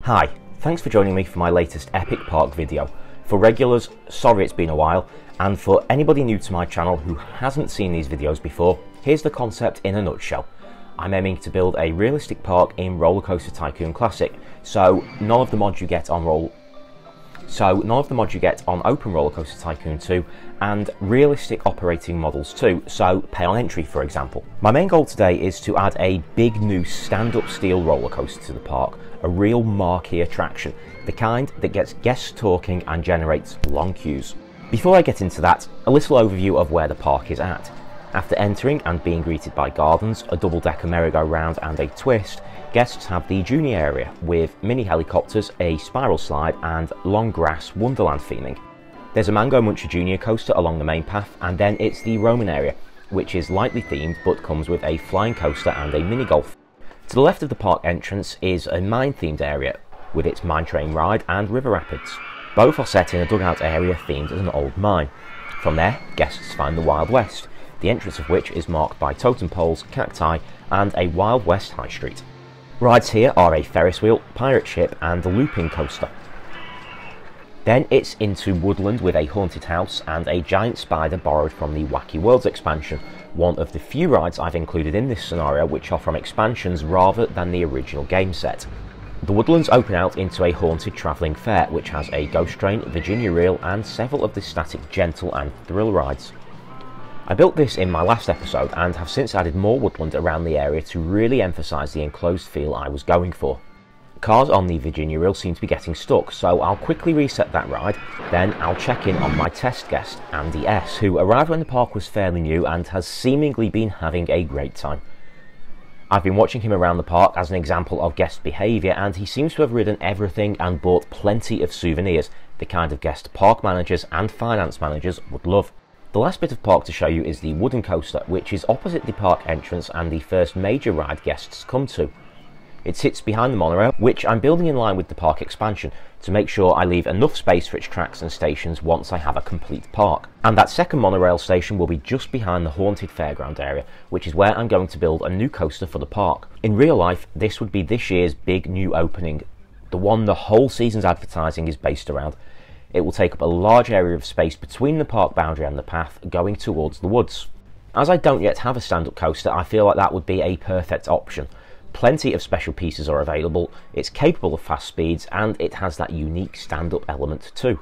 Hi, thanks for joining me for my latest Epic Park video. For regulars, sorry it's been a while, and for anybody new to my channel who hasn't seen these videos before, here's the concept in a nutshell. I'm aiming to build a realistic park in Rollercoaster Tycoon Classic, so none of the mods you get on Open Rollercoaster Tycoon 2, and realistic operating models too, so pay on entry for example. My main goal today is to add a big new stand-up steel rollercoaster to the park, a real marquee attraction, the kind that gets guests talking and generates long queues. Before I get into that, a little overview of where the park is at. After entering and being greeted by gardens, a double-decker merry-go-round and a twist, guests have the junior area with mini helicopters, a spiral slide and long grass wonderland theming. There's a Mango Muncher Junior coaster along the main path, and then it's the Roman area, which is lightly themed but comes with a flying coaster and a mini golf. To the left of the park entrance is a mine themed area with its mine train ride and river rapids. Both are set in a dugout area themed as an old mine. From there, guests find the Wild West, the entrance of which is marked by totem poles, cacti and a Wild West high street. Rides here are a Ferris wheel, pirate ship and a looping coaster. Then it's into woodland with a haunted house and a giant spider borrowed from the Wacky Worlds expansion, one of the few rides I've included in this scenario which are from expansions rather than the original game set. The woodlands open out into a haunted travelling fair which has a ghost train, Virginia reel and several of the static gentle and thrill rides. I built this in my last episode and have since added more woodland around the area to really emphasise the enclosed feel I was going for. Cars on the Virginia reel seem to be getting stuck, so I'll quickly reset that ride, then I'll check in on my test guest, Andy S, who arrived when the park was fairly new and has seemingly been having a great time. I've been watching him around the park as an example of guest behaviour, and he seems to have ridden everything and bought plenty of souvenirs, the kind of guest park managers and finance managers would love. The last bit of park to show you is the wooden coaster, which is opposite the park entrance and the first major ride guests come to. It sits behind the monorail, which I'm building in line with the park expansion to make sure I leave enough space for its tracks and stations once I have a complete park. And that second monorail station will be just behind the haunted fairground area, which is where I'm going to build a new coaster for the park. In real life, this would be this year's big new opening, the one the whole season's advertising is based around. It will take up a large area of space between the park boundary and the path going towards the woods. As I don't yet have a stand-up coaster, I feel like that would be a perfect option. Plenty of special pieces are available, it's capable of fast speeds and it has that unique stand-up element too.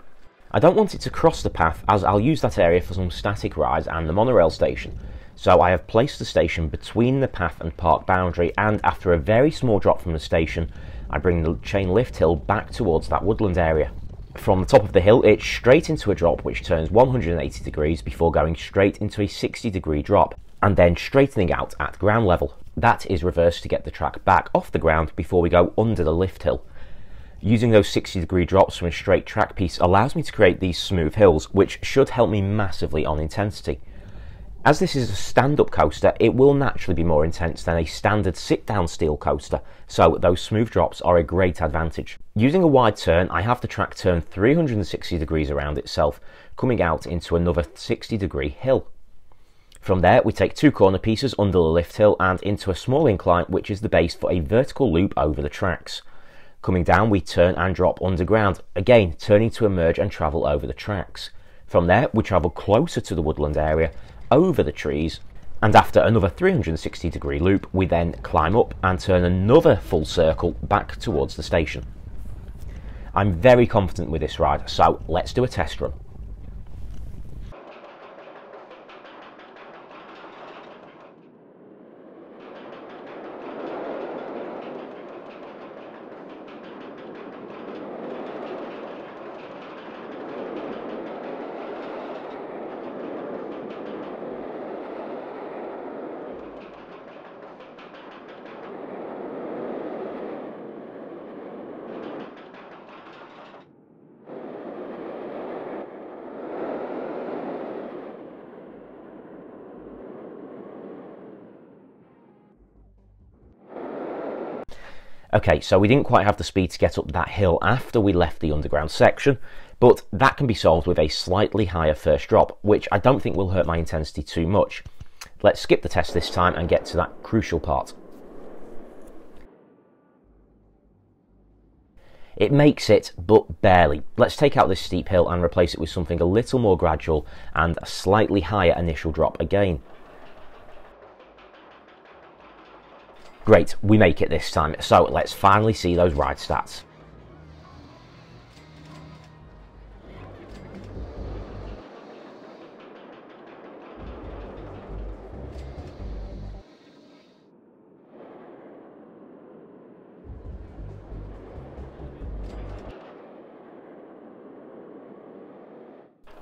I don't want it to cross the path as I'll use that area for some static rides and the monorail station. So I have placed the station between the path and park boundary, and after a very small drop from the station, I bring the chain lift hill back towards that woodland area. From the top of the hill, it's straight into a drop which turns 180 degrees before going straight into a 60-degree drop, and then straightening out at ground level. That is reversed to get the track back off the ground before we go under the lift hill. Using those 60-degree drops from a straight track piece allows me to create these smooth hills, which should help me massively on intensity. As this is a stand-up coaster, it will naturally be more intense than a standard sit-down steel coaster, so those smooth drops are a great advantage. Using a wide turn, I have the track turn 360 degrees around itself, coming out into another 60-degree hill. From there, we take two corner pieces under the lift hill and into a small incline, which is the base for a vertical loop over the tracks. Coming down, we turn and drop underground, again turning to emerge and travel over the tracks. From there, we travel closer to the woodland area, over the trees, and after another 360-degree loop, we then climb up and turn another full circle back towards the station. I'm very confident with this ride, so let's do a test run. Okay, so we didn't quite have the speed to get up that hill after we left the underground section, but that can be solved with a slightly higher first drop, which I don't think will hurt my intensity too much. Let's skip the test this time and get to that crucial part. It makes it, but barely. Let's take out this steep hill and replace it with something a little more gradual and a slightly higher initial drop again. Great, we make it this time, so let's finally see those ride stats.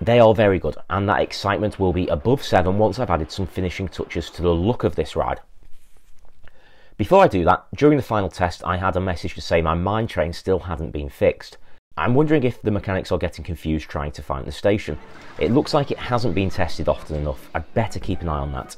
They are very good, and that excitement will be above 7 once I've added some finishing touches to the look of this ride. Before I do that, during the final test I had a message to say my mine train still hadn't been fixed. I'm wondering if the mechanics are getting confused trying to find the station. It looks like it hasn't been tested often enough. I'd better keep an eye on that.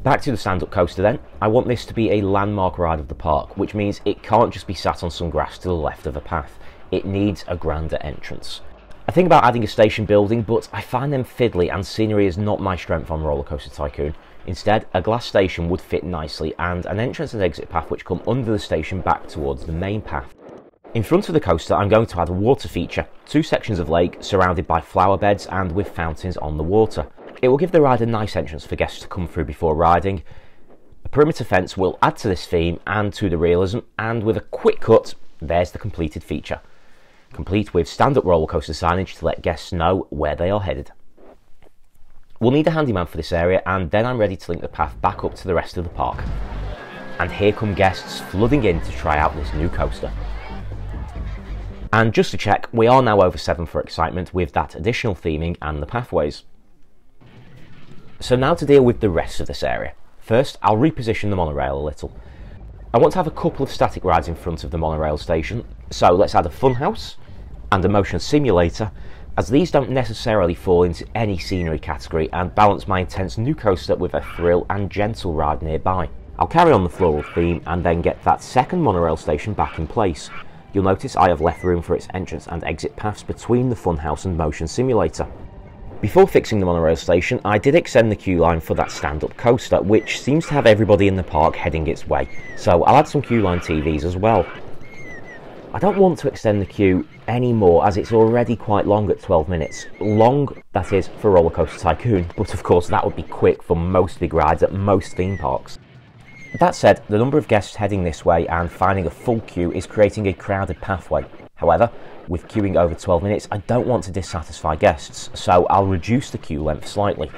Back to the stand-up coaster then. I want this to be a landmark ride of the park, which means it can't just be sat on some grass to the left of the path. It needs a grander entrance. I think about adding a station building, but I find them fiddly and scenery is not my strength on Rollercoaster Tycoon. Instead, a glass station would fit nicely and an entrance and exit path which come under the station back towards the main path. In front of the coaster I'm going to add a water feature, 2 sections of lake surrounded by flower beds and with fountains on the water. It will give the ride a nice entrance for guests to come through before riding. A perimeter fence will add to this theme and to the realism, and with a quick cut, there's the completed feature. Complete with stand-up rollercoaster signage to let guests know where they are headed. We'll need a handyman for this area, and then I'm ready to link the path back up to the rest of the park. And here come guests flooding in to try out this new coaster. And just to check, we are now over 7 for excitement with that additional theming and the pathways. So now to deal with the rest of this area. First, I'll reposition the monorail a little. I want to have a couple of static rides in front of the monorail station, so let's add a funhouse and a motion simulator, as these don't necessarily fall into any scenery category, and balance my intense new coaster with a thrill and gentle ride nearby. I'll carry on the floral theme and then get that second monorail station back in place. You'll notice I have left room for its entrance and exit paths between the funhouse and motion simulator. Before fixing the monorail station, I did extend the queue line for that stand-up coaster, which seems to have everybody in the park heading its way, so I'll add some queue line TVs as well. I don't want to extend the queue anymore as it's already quite long at 12 minutes. Long, that is, for Rollercoaster Tycoon, but of course that would be quick for most big rides at most theme parks. That said, the number of guests heading this way and finding a full queue is creating a crowded pathway. However, with queuing over 12 minutes, I don't want to dissatisfy guests, so I'll reduce the queue length slightly.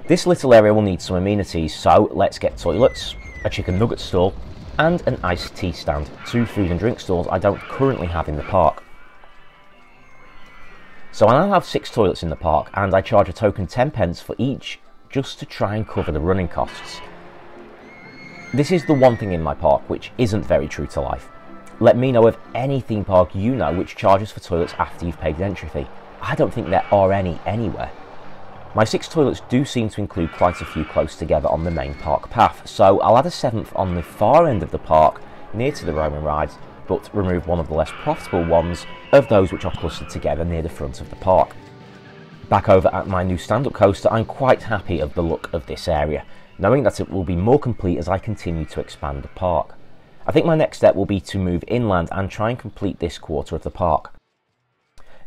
This little area will need some amenities, so let's get toilets, a chicken nugget stall, and an iced tea stand, 2 food and drink stalls I don't currently have in the park. So I now have 6 toilets in the park, and I charge a token 10 pence for each, just to try and cover the running costs. This is the one thing in my park which isn't very true to life. Let me know of any theme park you know which charges for toilets after you've paid the entry fee. I don't think there are any anywhere. My 6 toilets do seem to include quite a few close together on the main park path, so I'll add a 7th on the far end of the park near to the Roman rides, but remove one of the less profitable ones of those which are clustered together near the front of the park. Back over at my new stand-up coaster, I'm quite happy of the look of this area, knowing that it will be more complete as I continue to expand the park. I think my next step will be to move inland and try and complete this quarter of the park.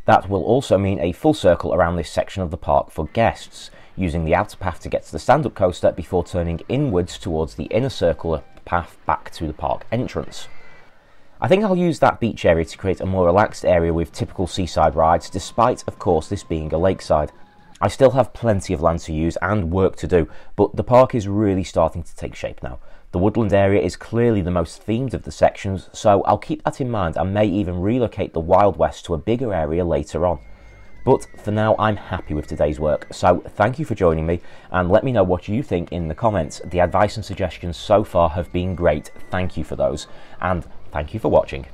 That will also mean a full circle around this section of the park for guests, using the outer path to get to the stand-up coaster before turning inwards towards the inner circular path back to the park entrance. I think I'll use that beach area to create a more relaxed area with typical seaside rides, despite of course this being a lakeside. I still have plenty of land to use and work to do, but the park is really starting to take shape now. The woodland area is clearly the most themed of the sections, so I'll keep that in mind and may even relocate the Wild West to a bigger area later on. But for now, I'm happy with today's work, so thank you for joining me, and let me know what you think in the comments. The advice and suggestions so far have been great, thank you for those, and thank you for watching.